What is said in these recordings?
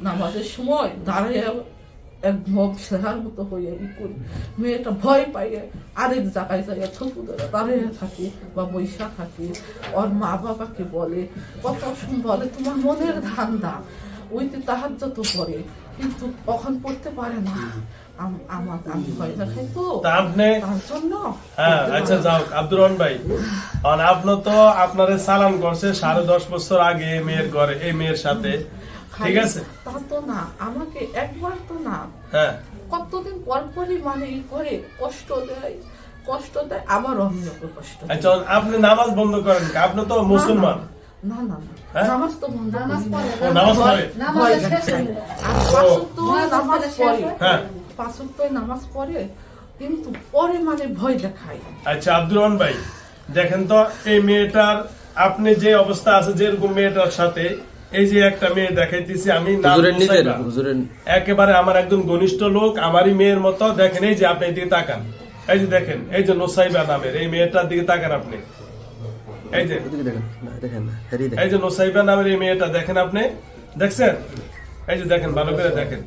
নামাজের সময় দাঁড়িয়ে এক ভব সেহার মতো হয়ে ই করি, মেয়েটা ভয় পাইয়ে আরেক জায়গায় যাইয়া থপু ধরে দাঁড়িয়ে থাকি বা বৈশা থাকি। ওর মা বাবাকে বলে, কত সময় বলে তোমার মনের ধান্দা, ওইতে তাহাজ্জুদ পড়ে কিন্তু কখন পড়তে পারে না। আমি ভয় দেখাই তো তার জন্য। আচ্ছা যাও আব্দুর রহমান ভাই, আপনি তো আপনারে চালান করছে 10.5 বছর আগে মেয়ের ঘরে, এই মেয়ের সাথে, ঠিক আছে? তা তো না, আমাকে একবার তো না, কতদিন পর পরই মানে ই করে কষ্ট দেয়, আবার অন্য কষ্ট। আচ্ছা আপনি নামাজ বন্ধ করেন? আপনি তো মুসলমান। না না না, নামাজ তো বন্ধ, নামাজ পড়ে, পাঁচ ওয়াক্ত নামাজ পড়ে কিন্তু পরে মানে ভয় দেখায়। আচ্ছা আব্দুর রহমান ভাই দেখেন তো, এই মেয়েটার আপনি যে অবস্থা আছে, যেরকম মেয়েটার সাথে, এই যে একটা মেয়ে দেখাইতেছি আমি, একেবারে আমার একদম ঘনিষ্ঠ লোক, আমারই মেয়ের মতো। দেখেন এই যে আপনি এদিকে তাকান, এই যে দেখেন, এই যে নোসাইবা নামের এই মেয়েটার দিকে তাকান আপনি, এই যে এই যে নোসাইবা নামের এই মেয়েটা দেখেন, আপনি দেখছেন? এই যে দেখেন, ভালো করে দেখেন,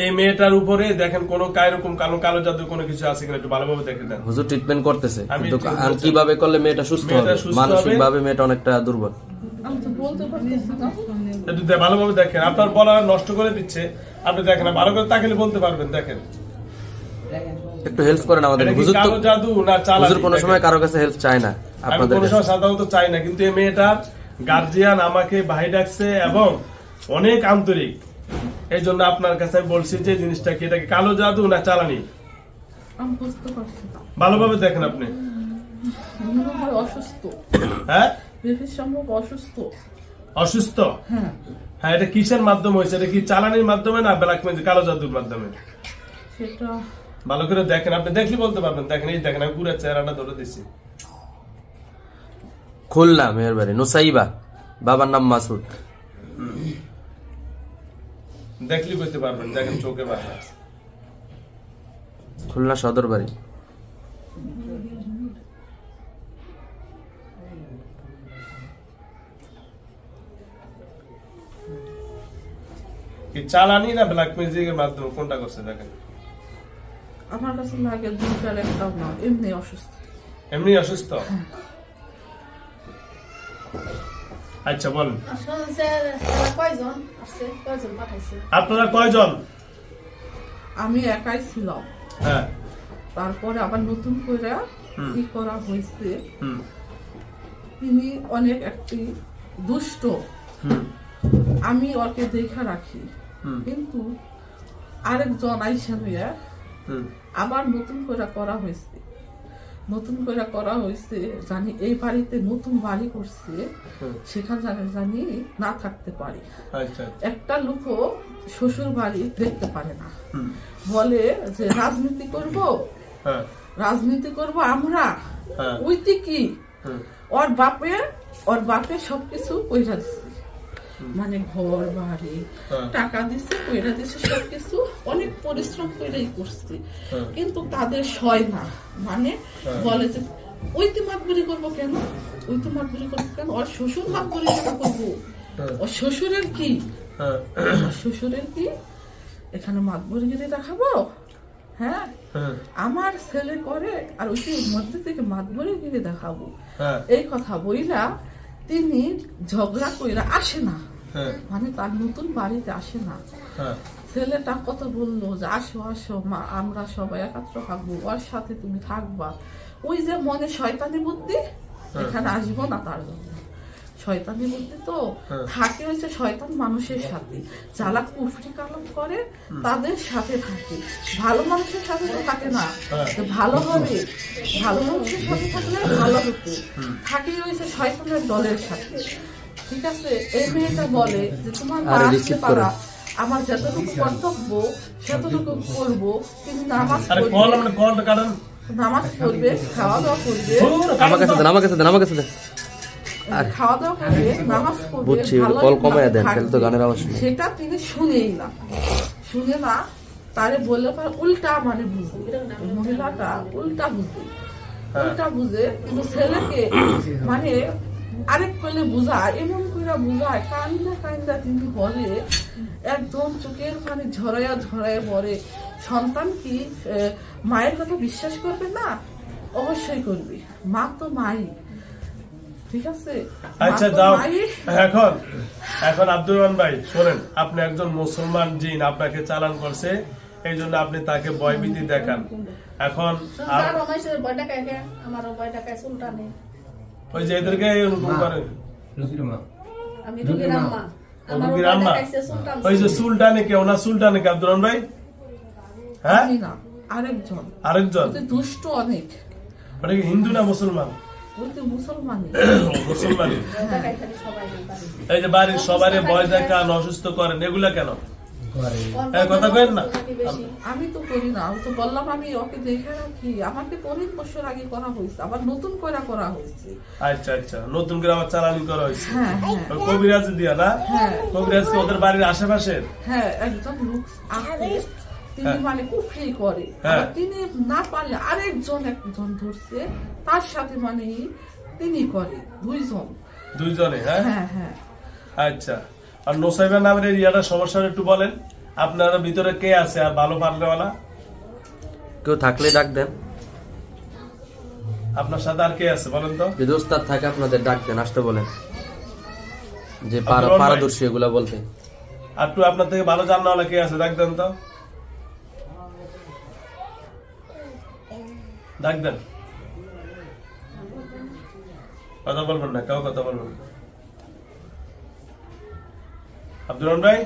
এই মেয়েটার উপরে দেখেন কোন এরকম কালো কালো জাদু কোনো কিছু আছে কিনা একটু ভালোভাবে দেখে দেন। হুজুর ট্রিটমেন্ট করতেছে, কিন্তু আর কিভাবে করলে মেয়েটা সুস্থ হবে? মানসিকভাবে মেয়েটা অনেকটা দুর্বল। একটু ভালোভাবে দেখেন, আপনার বলা নষ্ট করে দিচ্ছে, আপনি দেখেন ভালো করে তাকালে বলতে পারবেন। দেখেন, একটু হেল্প করেন আমাদের। হুজুর তো জাদু না চালাকি, হুজুর কোনো সময় কারো কাছে হেল্প চায় না, আপনাদের কোনো সময় সাধারণত চাই না, কিন্তু এই মেয়েটার গার্জিয়ান আমাকে ভাই ডাকছে এবং অনেক আন্তরিক, এই জন্য আপনার কাছে বলছি যে জিনিসটা কি, এটা কি কালো জাদু না চালানি? আমি বুঝতে পারছি না, ভালোভাবে দেখেন আপনি। অসুস্থ, হ্যাঁ সম্ভব অসুস্থ। অসুস্থ? হ্যাঁ, এটা কিসের মাধ্যমে হয়েছে? এটা কি চালানির মাধ্যমে না ব্ল্যাক ম্যাজিক কালো জাদুর মাধ্যমে? সেটা ভালো করে দেখেন, আপনি দেখলে বলতে পারবেন। দেখেন, এই দেখেন, আমি পুরো চেহারাটা ধরে দিচ্ছি। খুলনা মেয়ের বাড়ি নোসাইবা, বাবার নাম মাসুদ। দেখলি বলতে পারবেন, দেখেন চোখে বাঁধা, খুলনা সদর বাড়ি। চালানি না ব্ল্যাক ম্যাজিকের মাধ্যমে কোনটা করছে? দেখেন, আমার কাছে লাগে দুইটার একটাও না, এমনি অসুস্থ। এমনি অসুস্থ? আচ্ছা বলেন, আপনারা কয়জন? আমি একাই ছিলাম, তারপরে আবার নতুন করে কি করা হয়েছে, তিনি অনেক একটি দুষ্ট, আমি ওকে দেখা রাখি, কিন্তু আরেকজন আইসা হইয়া আবার নতুন করে করা হয়েছে, জানি এই বাড়িতে নতুন বাড়ি করছে, সেখানে জানি না থাকতে পারি। একটা লোকও শ্বশুর বাড়ি দেখতে পারে না, বলে যে রাজনীতি করব আমরা, ওইতে কি ওর বাপে সবকিছু কইরা দিচ্ছে, মানে ঘর বাড়ি টাকা দিচ্ছে, কইরা দিচ্ছে, সবকিছু অনেক পরিশ্রম করেই করছে, কিন্তু তাদের সয় না, মানে বলে যে ওইতে মাতবরি করবো কেন, ওর শ্বশুর মাতবরি কেন করবো, ওর শ্বশুরের কি এখানে মাতবরিগিরি দেখাবো? হ্যাঁ, আমার ছেলে করে আর ওইটি মধ্যে থেকে মাতবরিগিরি দেখাবো, এই কথা বইলা তিনি ঝগড়া কইরা আসে না, মানে তার নতুন বাড়িতে আসে না। ছেলেটা কত বললো যে আসো মা, আমরা সবাই একাত্র থাকবো, ওর সাথে তুমি থাকবা, ওই যে মনে শয়তানি বুদ্ধি, এখানে আসবো না, তার জন্য শয়তানি বুদ্ধি তো থাকে হয়েছে শয়তান মানুষের সাথে, যারা কুফরি কালাম করে তাদের সাথে থাকে, ভালো মানুষের সাথে তো থাকে না, ভালো হবে, ভালো মানুষের সাথে থাকলে ভালো হতো, থাকে হয়েছে শয়তানের দলের সাথে। ঠিক আছে, এই মেয়েটা বলে যে তোমার মা আসতে পারা, আমার যতটুকু কর্তব্য সেতটুকু করবো, কিন্তু নামাজ পড়বে, খাওয়া দাওয়া করবে, খাওয়া দাওয়া করবে, নামাজ পড়বে, সেটা তিনি শুনে না, তারে বললে উল্টা মানে বুঝে, মহিলাটা উল্টা বুঝে, কিন্তু ছেলেকে মানে আরেক পেলে বুঝা, এমন করে বুঝায়, কান্দা কান্দা তিনি বলে, একদম চোখের পানি ঝরাইয়া ঝরাইয়া বলে, সন্তান কি মায়ের কথা বিশ্বাস করবে না? অবশ্যই করবে, মা তো মাই, ঠিক আছে? আচ্ছা যাও, এখন আব্দুর রহমান ভাই শোনেন, আপনি একজন মুসলমান জিন আপনাকে চালান করছে, এই জন্য আপনি তাকে ভয়ভীতি দেখান। এখন ওই যে এদেরকে এরকম করেন, ওই যে সুলটানে কে, ওনার সুলটানে কে আব্দুর রহমান ভাই? হ্যাঁ, আরেকজন দুষ্ট অনেক। ওটা কি হিন্দু না মুসলমান? মুসলমান। এই যে বাড়ির সবাই ভয় দেখান, অসুস্থ করেন, এগুলা কেন? কথা কেন না? আমি তো করি না, আমি তো বললাম আমি ওকে দেখে রাখি, আমাকে 3 বছর আগে করা হয়েছে, আবার নতুন করে করা হয়েছে। আচ্ছা আচ্ছা, নতুন করে আবার চালানি করা হয়েছে। কবিরাজ দিয়া না? কবিরাজ কি ওদের বাড়ির আশেপাশে? হ্যাঁ, একজন লোক আছে, তিনি মানে কুফরি করে, তিনি না পারলে একজন ধরছে, তার সাথে মানে তিনি করে, দুইজনে। হ্যাঁ হ্যাঁ। আচ্ছা, আর নোসাইবা নামের ইয়াটা সমস্যা একটু বলেন, আপনারা ভিতরে কে আছে আর ভালো পারলেওয়ালা? কেউ থাকলে ডাক দেন। আপনার সাথে আর কে আছে বলেন তো? যদি ওস্তাদ থাকে আপনাদের ডাক দেন, আসতে বলেন, যে পারদর্শী এগুলা বলতে। আর একটু আপনার থেকে ভালো জানাওয়ালা কে আছে ডাক দেন তো, ডাক দেন। কথা বলবেন না, কেউ কথা বলবেন না। আব্দুর রহমান ভাই,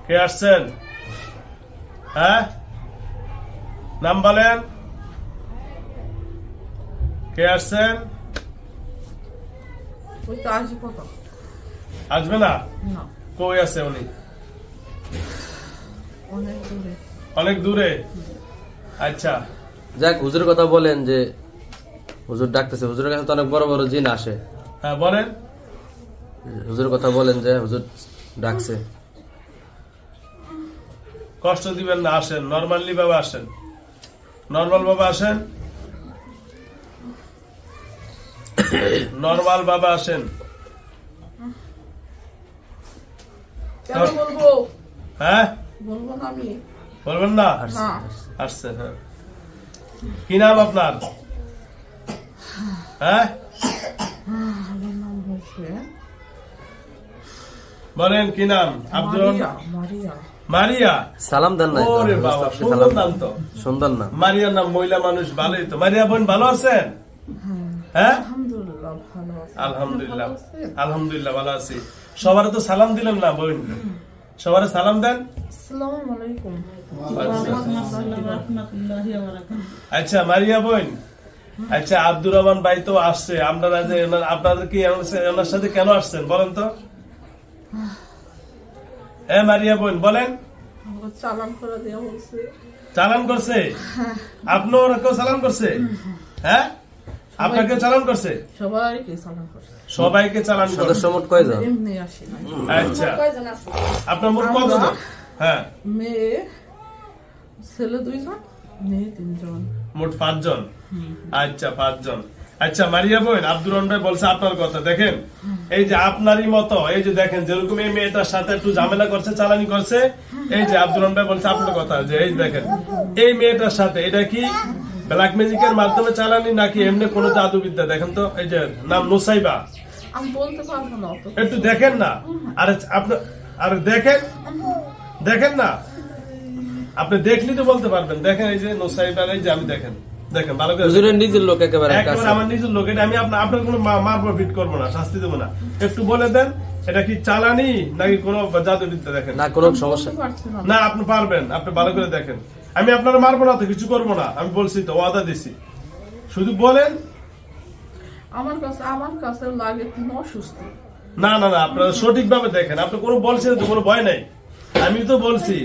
কে আসছেন? হ্যাঁ, নাম বলেন, কে আসছেন? আসবে না? কই আছে উনি? অনেক দূরে। আচ্ছা যাক, হুজুরের কথা বলেন, যে হুজুর ডাকতেছে, হুজুরের কাছে তো অনেক বড় বড় জিন আসে। হ্যাঁ বলেন, হুজুরের কথা বলেন, যে হুজুর ডাকছে। কষ্ট দিবেন না, আসেন, নর্মালি ভাবে আসেন, নর্মাল ভাবে আসেন, নর্মাল ভাবে আসেন। হ্যাঁ বলবেন না? আসছে। হ্যাঁ, কি নাম আপনার? হ্যাঁ বলেন, কি নাম? আব্দুল মারিয়া। সালাম দেন না? ওরে বাবা, সুন্দর নাম তো। সুন্দর নাম। মারিয়ার নাম, মহিলা মানুষ, ভালোই তো। মারিয়া বোন ভালো আছেন? হ্যাঁ, আলহামদুলিল্লাহ, আলহামদুলিল্লাহ ভালো আছি। সবার তো সালাম দিলেন না বোন? সবার সালাম দেন। আচ্ছা মারিয়া বোন, আচ্ছা আব্দুর রহমান ভাই তো আসছে, আপনারা যে আপনাদের কি ওনার সাথে কেন আসছেন বলেন তো? মারিয়া বোন বলেন। চালান করছে? আপনার কেউ চালান করছে? হ্যাঁ, আপনাকে চালান করছে? সবাইকে চালান করছে। মোট কয়জন? আচ্ছা, আপনার মোট কতজন? হ্যাঁ, মেয়ে ছেলে 2 জন, মেয়ে 3 জন, মোট 5 জন। আচ্ছা 5 জন। আচ্ছা মারিয়া বোন, আব্দুর রহমান ভাই বলছে আপনার কথা। দেখেন, এই যে আপনারই মতো, এই যে দেখেন যেরকম এই মেয়েটার সাথে একটু ঝামেলা করছে, চালানি করছে, এই যে আব্দুর রহমান ভাই বলছে আপনার কথা, যে এই দেখেন এই মেয়েটার সাথে এটা কি ব্ল্যাক ম্যাজিকের মাধ্যমে চালানি নাকি এমনি কোন জাদুবিদ্যা? দেখেন তো, এই যে নাম নোসাইবা, আমি বলতে পারবো না, একটু দেখেন না। আরে আপনার, আরে দেখেন, দেখেন না, আপনি দেখলি তো বলতে পারবেন। দেখেন এই যে নোসাইবা, এই যে আমি দেখেন, দেখেন ভালো করে, হুজুরের নিজের লোক, একেবারে আমার নিজের লোক। এটা আমি আপনার কোনো মারবো, ফিট করবো না, শাস্তি দেবো না। একটু বলে দেন এটা কি চালানি নাকি কোনো জাদুবিদ্যা? দেখেন না, কোনো সমস্যা না, আপনি পারবেন, আপনি ভালো করে দেখেন। আমি আপনারা মারবো না তো, কিছু করবো না, আমি বলছি তো, ওয়াদা দিছি। শুধু বলেন। আমার কাছে লাগে তুমি অসুস্থ। না না না, আপনারা সঠিক ভাবে দেখেন, আপনি কোনো বলছেন তো, কোনো ভয় নাই। আমি তো বলছি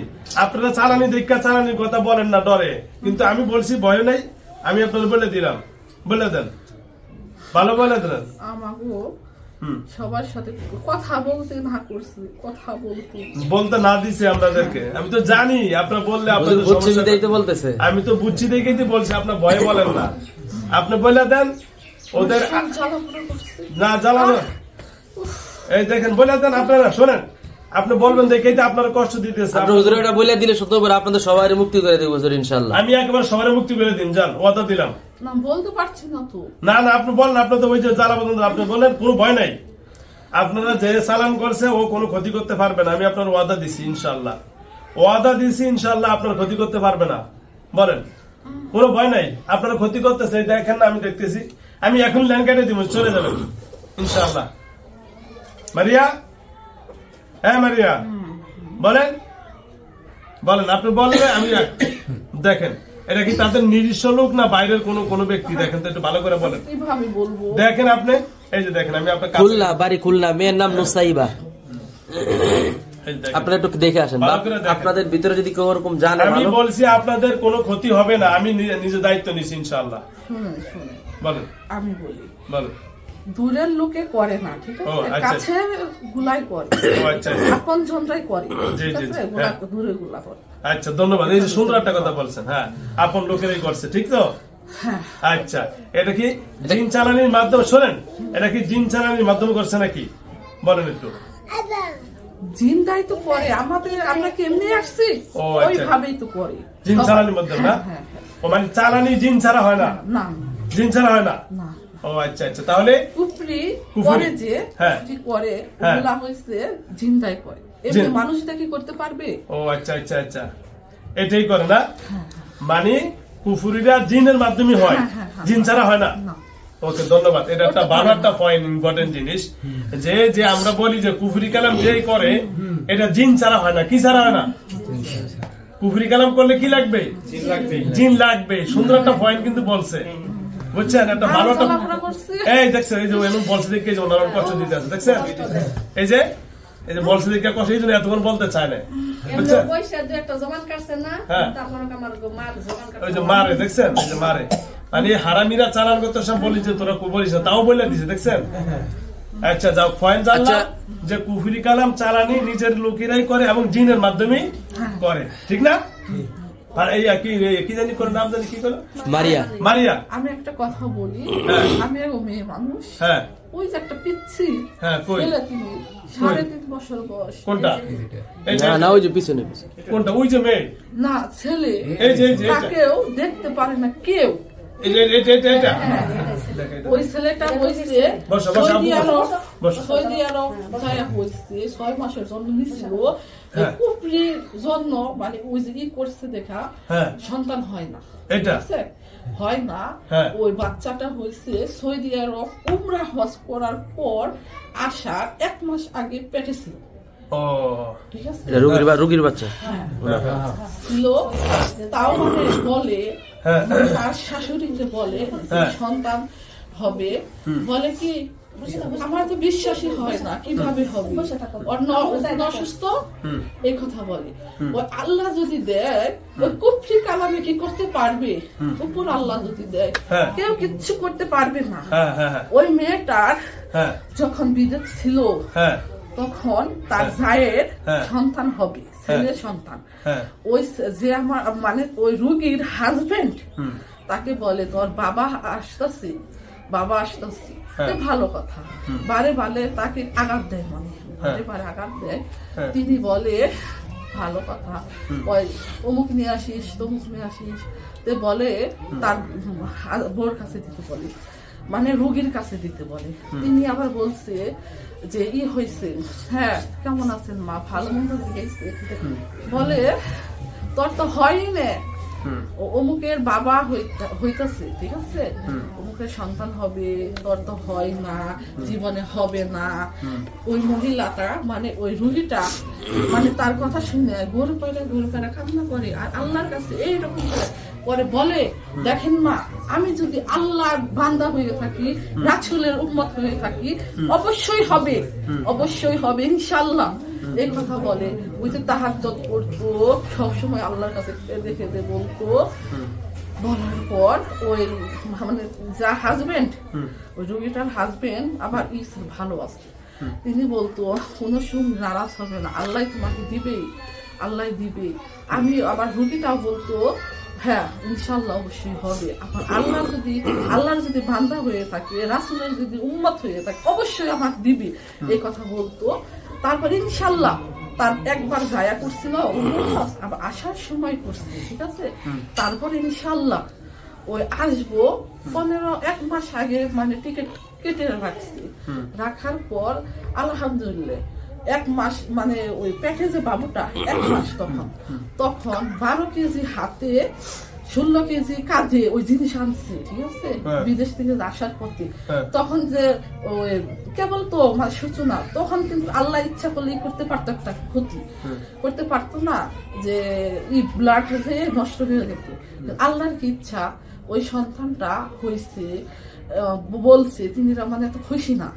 আপনারা চালানি দেখা চালানির কথা বলেন না ডরে, কিন্তু আমি বলছি ভয় নাই, আমি আপনাদের বলে দিলাম, বলে দেন, ভালো বলে দেন। আমাকেও সবার সাথে কথা বলতে না করছি, কথা বলতে না দিছে আপনাদেরকে। আমি তো জানি আপনারা বললে আপনাদের বলতেছে, আমি তো বুঝছি দেখেই তো বলছি, আপনার ভয়ে বলেন না, আপনি বলে দেন ওদের না জ্বালানো। এই দেখেন বলে দেন, আপনারা শোনেন, আপনি বলবেন দেখেই তো আপনারা কষ্ট দিতেছে। বলে দিলে সত্য করে আপনাদের সবাই মুক্তি করে দেবো ইনশাল্লাহ। আমি একেবারে সবাই মুক্তি করে দিন, যান, ওয়াদা দিলাম। না বলতে পারছি না তো। না না আপনি বলেন, আপনার তো ওই যে জ্বালা পর্যন্ত আপনি বলেন, কোনো ভয় নাই। আপনারা যে সালাম করছে ও কোনো ক্ষতি করতে পারবে না, আমি আপনার ওয়াদা দিছি ইনশাল্লাহ, ওয়াদা দিছি ইনশাল্লাহ আপনার ক্ষতি করতে পারবে না। বলেন, কোনো ভয় নাই। আপনারা ক্ষতি করতেছে দেখেন না, আমি দেখতেছি, আমি এখন ল্যান্ড কেটে দিব, চলে যাবেন ইনশাল্লাহ। মারিয়া, হ্যাঁ মারিয়া বলেন, বলেন আপনি বলবেন। আমি দেখেন এটা কি তাদের নিজস্ব লোক না বাইরের কোনো ব্যক্তি? দেখেন তো একটু ভালো করে বলেন। দেখেন আপনি, এই যে দেখেন, আমি আপনার খুলনা বাড়ি, খুলনা, মেয়ের নাম নুসাইবা। আপনারা একটু দেখে আসেন, আপনাদের ভিতরে যদি কেউ ওরকম জানে। আমি বলছি আপনাদের কোনো ক্ষতি হবে না, আমি নিজে দায়িত্ব নিছি ইনশাআল্লাহ। বলেন, আমি বলি, বলেন। দূরের লোকে করে না, ঠিক আছে, কাছে গুলাই করে, আপন জনরাই করে, ঠিক আছে, দূরে গুলা করে। আচ্ছা ধন্যবাদ, এই যে সুন্দর একটা কথা বলছেন। হ্যাঁ, আপন লোকেরাই করছে, ঠিক তো? আচ্ছা, এটা কি জিন চালানির মাধ্যমে? শোনেন, এটা কি জিন চালানির মাধ্যমে করছে নাকি? বলেন একটু। জিন দাই তো করে আমাদের, আমরা কেমনে আসছি ওইভাবেই তো করে, জিন চালানির মাধ্যমে না? ও মানে চালানি জিন ছাড়া হয় না? না, জিন ছাড়া হয় না। ও আচ্ছা আচ্ছা, তাহলে কুফরি করে যে করে ওগুলা হইছে জিন দাই করে, এমনি মানুষটা কি করতে পারবে? ও আচ্ছা আচ্ছা আচ্ছা, এটাই করে না, মানে কুফরিরা জিনের মাধ্যমে হয়, জিন ছাড়া হয় না। ওকে ধন্যবাদ, এটা একটা ভালো একটা পয়েন্ট, ইম্পর্টেন্ট জিনিস, যে যে আমরা বলি যে কুফরি কালাম যেই করে এটা জিন ছাড়া হয় না। কি ছাড়া হয় না? কুফরি কালাম করলে কি লাগবে? জিন লাগবে। সুন্দর একটা পয়েন্ট কিন্তু বলছে, বুঝছেন? একটা ভালো একটা, এই দেখছেন, এই যে এমন বলছে দেখে যে ওনারা কষ্ট দিতে আছে, দেখছেন? এই যে বলছে দেখে কষ্ট, এই জন্য এতক্ষণ বলতে চায় না, বুঝছেন? ওই যে মারে, দেখছেন, এই যে মারে, মানে হারামিরা চালান করতে সব বলি যে তোরা বলিস না, তাও বলে দিছে, দেখছেন? আচ্ছা যাও, পয়েন্ট জানলাম যে কুফরি কালাম চালানি নিজের লোকেরাই করে এবং জিনের মাধ্যমে করে, ঠিক না? কি জানি করে নাম জানি, কি করলো? মারিয়া। মারিয়া, আমি একটা কথা বলি, আমি এক মেয়ে মানুষ, ওই যে একটা পিচ্ছি ছেলে, তিনি 3.5 বছর বয়স। কোনটা? না ওই যে পিছনে, কোনটা? ওই যে মেয়ে না ছেলে, তাকেও দেখতে পারে না কেউ। ওই ছেলেটা হয়েছে 6 মাসের জন্ম নিছিল, কুফরির জন্য, মানে ওই যে করছে দেখা সন্তান হয় না, ঠিক আছে, হয় না। ওই বাচ্চাটা হয়েছে সৌদি আরব উমরা হজ করার পর আসার 1 মাস আগে পেটে ছিল, ঠিক আছে, রোগীর বাচ্চা ছিল। তাও মানে বলে, তার শাশুড়িকে বলে সন্তান হবে, বলে কি আমার তো বিশ্বাসই হয় না, কিভাবে হবে, অসুস্থ, এই কথা বলে। ওই আল্লাহ যদি দেয়, ওই কুফরি কালামে কি করতে পারবে? উপর আল্লাহ যদি দেয়, কেউ কিচ্ছু করতে পারবে না। ওই মেয়েটার যখন বিদেশ ছিল, তখন তার জায়ের সন্তান হবে, ছেলের সন্তান। ওই যে আমার মানে ওই রুগীর হাজবেন্ড তাকে বলে তোর বাবা আসতেছে, বাবা আসতেছে, ভালো কথা, বারে বারে তাকে আঘাত দেয়, মানে বারে বারে আঘাত দেয়। তিনি বলে ভালো কথা, ওই অমুক নিয়ে আসিস, তমুক নিয়ে আসিস, বলে তার বোর কাছে দিতে বলে, মানে রুগীর কাছে দিতে বলে। তিনি আবার বলছে যে হয়েছে, হ্যাঁ কেমন আছেন মা, ভালো মন্দ জিজ্ঞেস, বলে তোর তো হয়ই না, অমুকের বাবা হইতাছে, ঠিক আছে, অমুকের সন্তান হবে, তোর তো হয় না, জীবনে হবে না। ওই মহিলাটা মানে ওই রুগীটা মানে তার কথা শুনে গরু পায়রা কান্না করে, আর আল্লাহর কাছে এইরকম পরে বলে, দেখেন মা, আমি যদি আল্লাহর বান্দা হয়ে থাকি, রাসূলের উম্মত হয়ে থাকি, অবশ্যই হবে, অবশ্যই হবে, ইনশাআল্লাহ, এই কথা বলে। ওই যে তাহাজ্জুদ করতো, সবসময় আল্লাহর কাছে কেঁদে কেঁদে বলতো। বলার পর ওই মানে যা হাজবেন্ড, ওই রোগীটার হাজবেন্ড আবার ভালো আছে, তিনি বলতো কোনো সময় নারাজ হবে না, আল্লাহ তোমাকে দিবেই, আল্লাহ দিবে। আমি আবার রোগীটাও বলতো হ্যাঁ ইনশাল্লাহ অবশ্যই হবে, আমার আল্লাহর যদি বান্দা হয়ে থাকে, রাসূলের যদি উম্মত হয়ে থাকে, অবশ্যই আমার দিবে, এই কথা বলতো। তারপর ইনশাল্লাহ তার একবার গায়া করছিল, আবার আসার সময় করছে, ঠিক আছে। তারপর ইনশাল্লাহ ওই আসবো 1 মাস আগে মানে টিকিট কেটে রাখছি। রাখার পর আলহামদুলিল্লাহ 1 মাস মানে ওই পেটে যে বাবুটা 1 মাস, তখন 12 কেজি হাতে 16 কেজি কাঁধে ওই জিনিস আনছে, ঠিক আছে, বিদেশ থেকে আসার পথে। তখন যে ওই কেবল তো মানে সূচনা, তখন কিন্তু আল্লাহ ইচ্ছা করলে করতে পারতো, একটা ক্ষতি করতে পারতো না, যে ব্লাড হয়ে নষ্ট হয়ে যেত। আল্লাহর কি ইচ্ছা, ওই সন্তানটা হয়েছে, বলছে তিনি মানে এত খুশি না,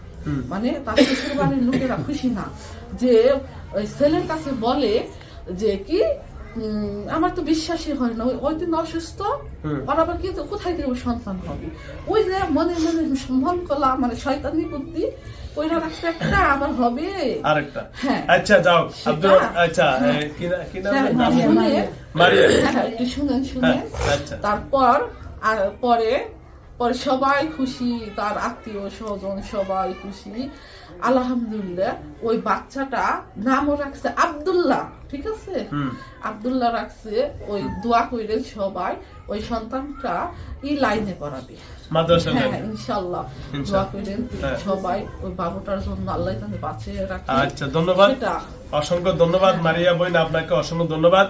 মানে তার শ্বশুর বাড়ির লোকেরা খুশি না, যে ওই ছেলের কাছে বলে যে কি আমার তো বিশ্বাসই হয় না, ওই দিন অসুস্থ, আর আবার কি কোথায় থেকে সন্তান হবে। ওই যে মনে মনে মন কলা মানে শয়তানি বুদ্ধি ওইটা রাখছে একটা, আবার হবে আরেকটা। হ্যাঁ আচ্ছা যাও আব্দুল, আচ্ছা কি নাম মারিয়া, একটু শুনেন। তারপর আর পরে সবাই খুশি, তার আত্মীয় স্বজন সবাই খুশি, আলহামদুলিল্লাহ। ওই বাচ্চাটা নামও রাখছে আব্দুল্লাহ, ঠিক আছে, আব্দুল্লাহ রাখছে। ওই দোয়া কইলেন সবাই, ওই সন্তানটা লাইনে পড়াবে মাদ্রাসায়, হ্যাঁ ইনশাআল্লাহ দোয়া কইলেন সবাই ওই বাবুটার জন্য, আল্লাহ তাকে বাঁচিয়ে রাখে। আচ্ছা ধন্যবাদ, অসংখ্য ধন্যবাদ মারিয়া বোন, আপনাকে অসংখ্য ধন্যবাদ।